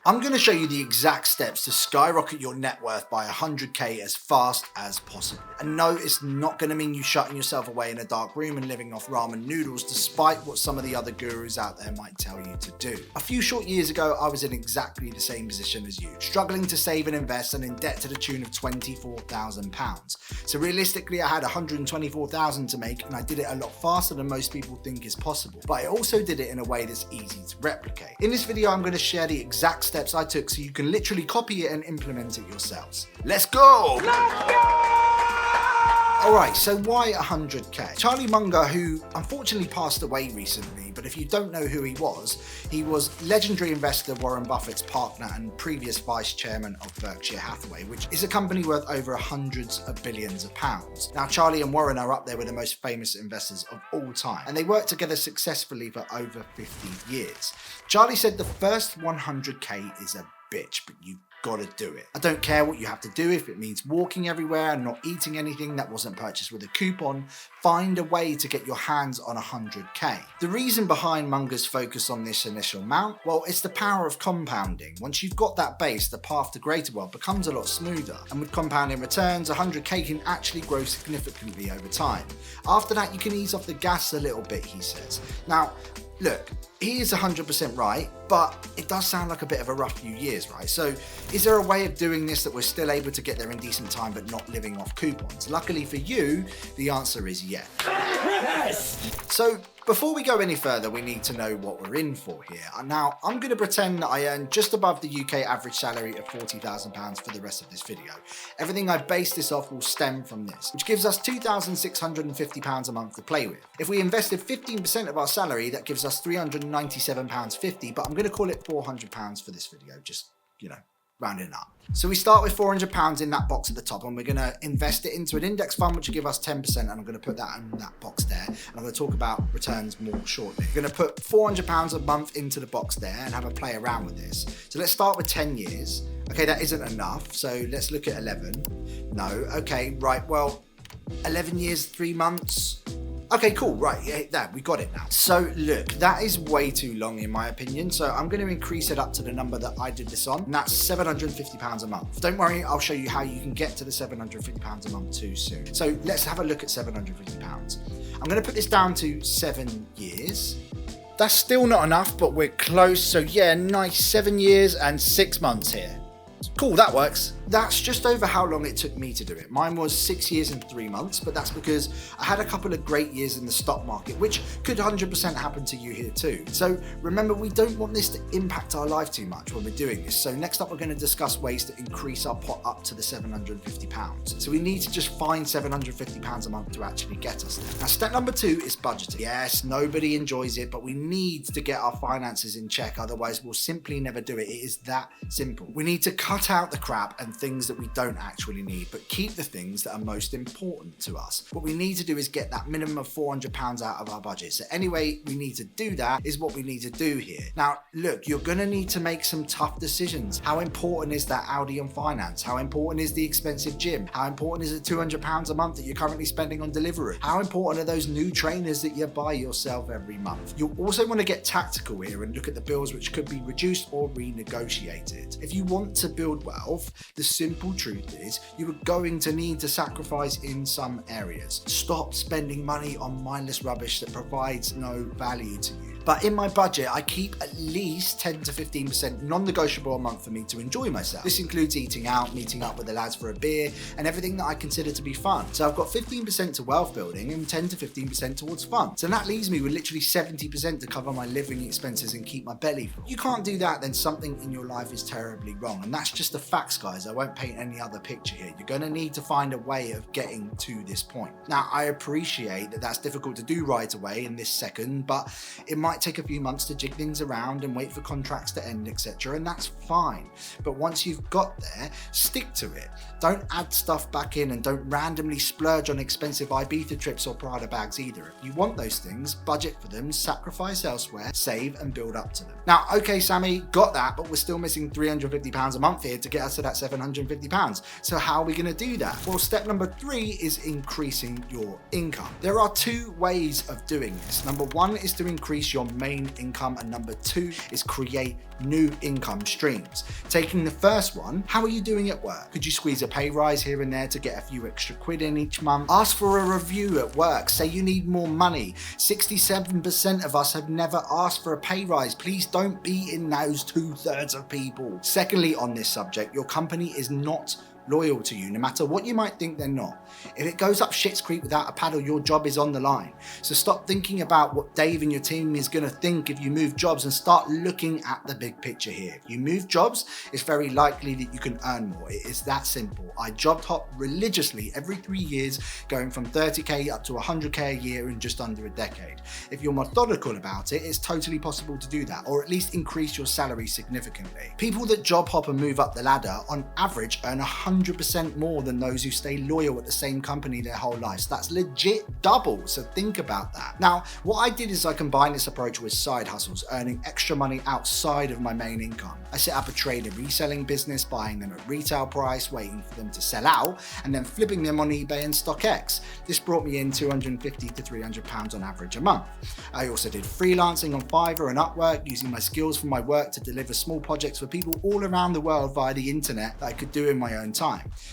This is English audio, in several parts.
I'm going to show you the exact steps to skyrocket your net worth by 100k as fast as possible. And no, it's not going to mean you shutting yourself away in a dark room and living off ramen noodles despite what some of the other gurus out there might tell you to do. A few short years ago, I was in exactly the same position as you, struggling to save and invest and in debt to the tune of £24,000. So realistically, I had £124,000 to make and I did it a lot faster than most people think is possible. But I also did it in a way that's easy to replicate. In this video, I'm going to share the exact steps I took so you can literally copy it and implement it yourselves. Let's go! Alright, so why 100k? Charlie Munger, who unfortunately passed away recently, but if you don't know who he was legendary investor Warren Buffett's partner and previous vice chairman of Berkshire Hathaway, which is a company worth over hundreds of billions of pounds. Now, Charlie and Warren are up there with the most famous investors of all time, and they worked together successfully for over 50 years. Charlie said the first 100k is a bitch, but you've got to do it. I don't care what you have to do. If it means walking everywhere and not eating anything that wasn't purchased with a coupon, find a way to get your hands on 100k. The reason behind Munger's focus on this initial amount, well, it's the power of compounding. Once you've got that base, the path to greater wealth becomes a lot smoother. And with compounding returns, 100k can actually grow significantly over time. After that, you can ease off the gas a little bit, he says. Now, look, he is 100% right, but it does sound like a bit of a rough few years, right? So is there a way of doing this that we're still able to get there in decent time but not living off coupons? Luckily for you, the answer is yes. So before we go any further, we need to know what we're in for here. Now, I'm going to pretend that I earn just above the UK average salary of £40,000 for the rest of this video. Everything I base this off will stem from this, which gives us £2,650 a month to play with. If we invested 15% of our salary, that gives us £397.50, but I'm going to call it £400 for this video, just, rounding it up. So we start with £400 in that box at the top, and we're going to invest it into an index fund, which will give us 10%, and I'm going to put that in that box there, and I'm going to talk about returns more shortly. We're going to put £400 a month into the box there and have a play around with this. So let's start with 10 years. Okay, that isn't enough, so let's look at 11. No, okay, right, well, 11 years, 3 months. Okay, cool, right, yeah, there, we got it now. So look, that is way too long in my opinion, so I'm going to increase it up to the number that I did this on, and that's £750 a month. Don't worry, I'll show you how you can get to the £750 a month too soon. So let's have a look at £750. I'm going to put this down to 7 years. That's still not enough, but we're close, so yeah, nice, 7 years and 6 months here. Cool, that works. That's just over how long it took me to do it. Mine was 6 years and 3 months, but that's because I had a couple of great years in the stock market, which could 100% happen to you here too. So remember, we don't want this to impact our life too much when we're doing this. So next up, we're going to discuss ways to increase our pot up to the £750. So we need to just find £750 a month to actually get us there. Now, step number 2 is budgeting. Yes, nobody enjoys it, but we need to get our finances in check. Otherwise, we'll simply never do it. It is that simple. We need to cut out the crap and things that we don't actually need, but keep the things that are most important to us. What we need to do is get that minimum of £400 out of our budget. So any way we need to do that is what we need to do here. Now, look, you're going to need to make some tough decisions. How important is that Audi on finance? How important is the expensive gym? How important is the £200 a month that you're currently spending on delivery? How important are those new trainers that you buy yourself every month? You'll also want to get tactical here and look at the bills which could be reduced or renegotiated. If you want to build wealth, the simple truth is you are going to need to sacrifice in some areas. Stop spending money on mindless rubbish that provides no value to you. But in my budget, I keep at least 10 to 15% non-negotiable a month for me to enjoy myself. This includes eating out, meeting up with the lads for a beer, and everything that I consider to be fun. So I've got 15% to wealth building and 10 to 15% towards fun. So that leaves me with literally 70% to cover my living expenses and keep my belly full. You can't do that, then something in your life is terribly wrong. And that's just the facts, guys. I won't paint any other picture here. You're going to need to find a way of getting to this point. Now, I appreciate that that's difficult to do right away in this second, but it might take a few months to jig things around and wait for contracts to end, etc., and that's fine. But once you've got there, stick to it. Don't add stuff back in, and don't randomly splurge on expensive Ibiza trips or Prada bags either. If you want those things, budget for them, sacrifice elsewhere, save and build up to them. Now, okay, Sammy, got that, but we're still missing £350 a month here to get us to that £750. So how are we going to do that? Well, step number 3 is increasing your income. There are 2 ways of doing this. Number 1 is to increase your your main income, and number 2 is create new income streams. Taking the first one, how are you doing at work? Could you squeeze a pay rise here and there to get a few extra quid in each month? Ask for a review at work. Say you need more money. 67% of us have never asked for a pay rise. Please don't be in those 2/3 of people. Secondly, on this subject, your company is not loyal to you, no matter what you might think they're not. If it goes up shit's creek without a paddle, your job is on the line. So stop thinking about what Dave and your team is going to think if you move jobs and start looking at the big picture here. If you move jobs, it's very likely that you can earn more. It is that simple. I job hop religiously every 3 years, going from 30k up to 100k a year in just under a decade. If you're methodical about it, it's totally possible to do that, or at least increase your salary significantly. People that job hop and move up the ladder on average earn 100% more than those who stay loyal at the same company their whole lives. That's legit double, so think about that. Now, what I did is I combined this approach with side hustles, earning extra money outside of my main income. I set up a trade and reselling business, buying them at retail price, waiting for them to sell out, and then flipping them on eBay and StockX. This brought me in £250 to £300 on average a month. I also did freelancing on Fiverr and Upwork, using my skills from my work to deliver small projects for people all around the world via the internet that I could do in my own time.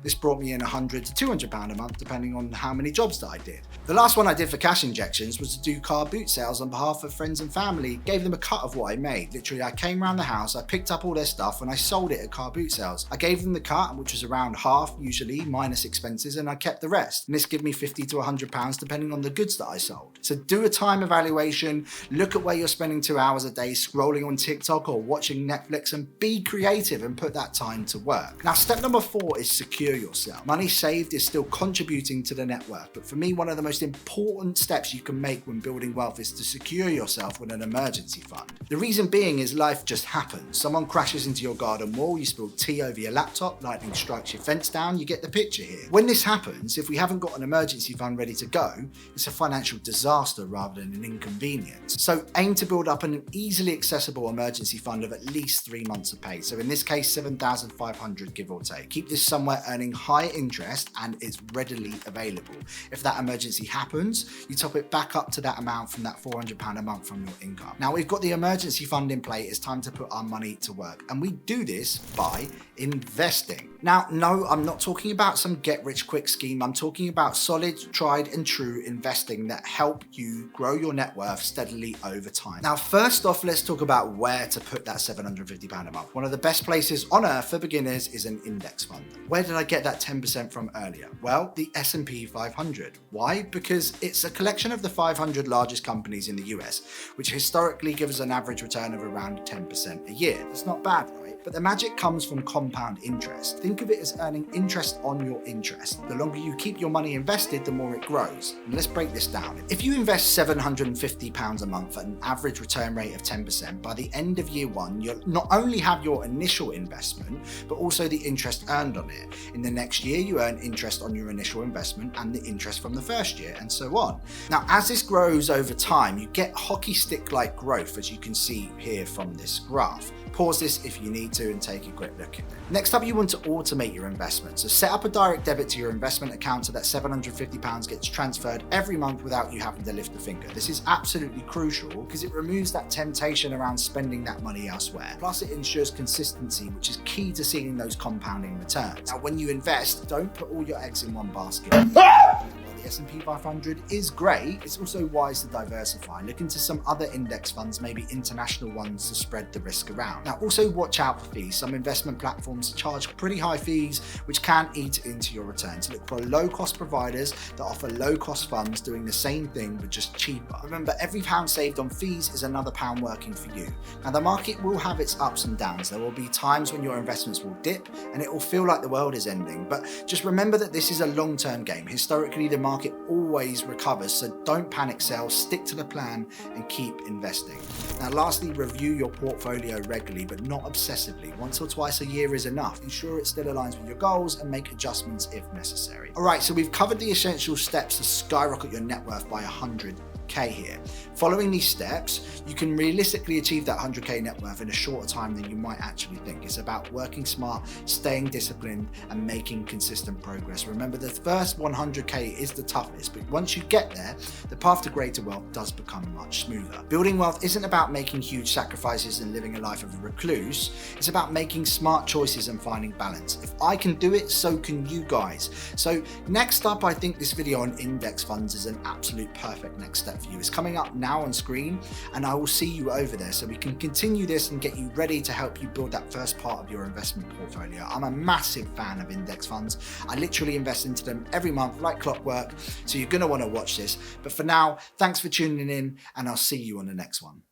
This brought me in £100 to £200 a month, depending on how many jobs that I did. The last one I did for cash injections was to do car boot sales on behalf of friends and family, gave them a cut of what I made. Literally, I came around the house, I picked up all their stuff and I sold it at car boot sales. I gave them the cut, which was around half usually, minus expenses, and I kept the rest. And this gave me £50 to £100 depending on the goods that I sold. So do a time evaluation, look at where you're spending 2 hours a day scrolling on TikTok or watching Netflix, and be creative and put that time to work. Now, step number 4 is secure yourself. Money saved is still contributing to the net worth, but for me, one of the most important steps you can make when building wealth is to secure yourself with an emergency fund. The reason being is life just happens. Someone crashes into your garden wall, you spill tea over your laptop, lightning strikes your fence down, you get the picture here. When this happens, if we haven't got an emergency fund ready to go, it's a financial disaster rather than an inconvenience. So aim to build up an easily accessible emergency fund of at least 3 months of pay. So in this case, 7,500 give or take. Keep this somewhere earning high interest and is readily available. If that emergency happens, you top it back up to that amount from that £400 a month from your income. Now we've got the emergency fund in play, it's time to put our money to work. And we do this by investing. Now, no, I'm not talking about some get-rich-quick scheme. I'm talking about solid, tried and true investing that help you grow your net worth steadily over time. Now, first off, let's talk about where to put that £750 a month. One of the best places on earth for beginners is an index fund. Where did I get that 10% from earlier? Well, the S&P 500. Why? Because it's a collection of the 500 largest companies in the US, which historically gives an average return of around 10% a year. That's not bad, right? But the magic comes from compound interest. Think of it as earning interest on your interest. The longer you keep your money invested, the more it grows. And let's break this down. If you invest £750 a month at an average return rate of 10%, by the end of year 1, you'll not only have your initial investment, but also the interest earned on it. In the next year, you earn interest on your initial investment and the interest from the first year, and so on. Now, as this grows over time, you get hockey stick-like growth, as you can see here from this graph. Pause this if you need to and take a quick look at it. Next up, you want to automate your investment. So set up a direct debit to your investment account so that £750 gets transferred every month without you having to lift a finger. This is absolutely crucial because it removes that temptation around spending that money elsewhere. Plus, it ensures consistency, which is key to seeing those compounding returns. Now, when you invest, don't put all your eggs in one basket. The S&P 500 is great, it's also wise to diversify. Look into some other index funds, maybe international ones, to spread the risk around. Now, also watch out for fees. Some investment platforms charge pretty high fees, which can eat into your returns. Look for low-cost providers that offer low-cost funds doing the same thing, but just cheaper. Remember, every pound saved on fees is another pound working for you. Now, the market will have its ups and downs. There will be times when your investments will dip and it will feel like the world is ending, but just remember that this is a long-term game. Historically, the market always recovers, so don't panic sell, stick to the plan and keep investing. Now, lastly, review your portfolio regularly, but not obsessively. Once or twice a year is enough. Ensure it still aligns with your goals and make adjustments if necessary. All right, so we've covered the essential steps to skyrocket your net worth by 100%. 100k here. Following these steps, you can realistically achieve that 100k net worth in a shorter time than you might actually think. It's about working smart, staying disciplined, and making consistent progress. Remember, the first 100k is the toughest, but once you get there, the path to greater wealth does become much smoother. Building wealth isn't about making huge sacrifices and living a life of a recluse. It's about making smart choices and finding balance. If I can do it, so can you guys. So next up, I think this video on index funds is an absolute perfect next step for you. It's coming up now on screen, and I will see you over there so we can continue this and get you ready to help you build that first part of your investment portfolio. I'm a massive fan of index funds. I literally invest into them every month like clockwork, so you're going to want to watch this. But for now, thanks for tuning in, and I'll see you on the next one.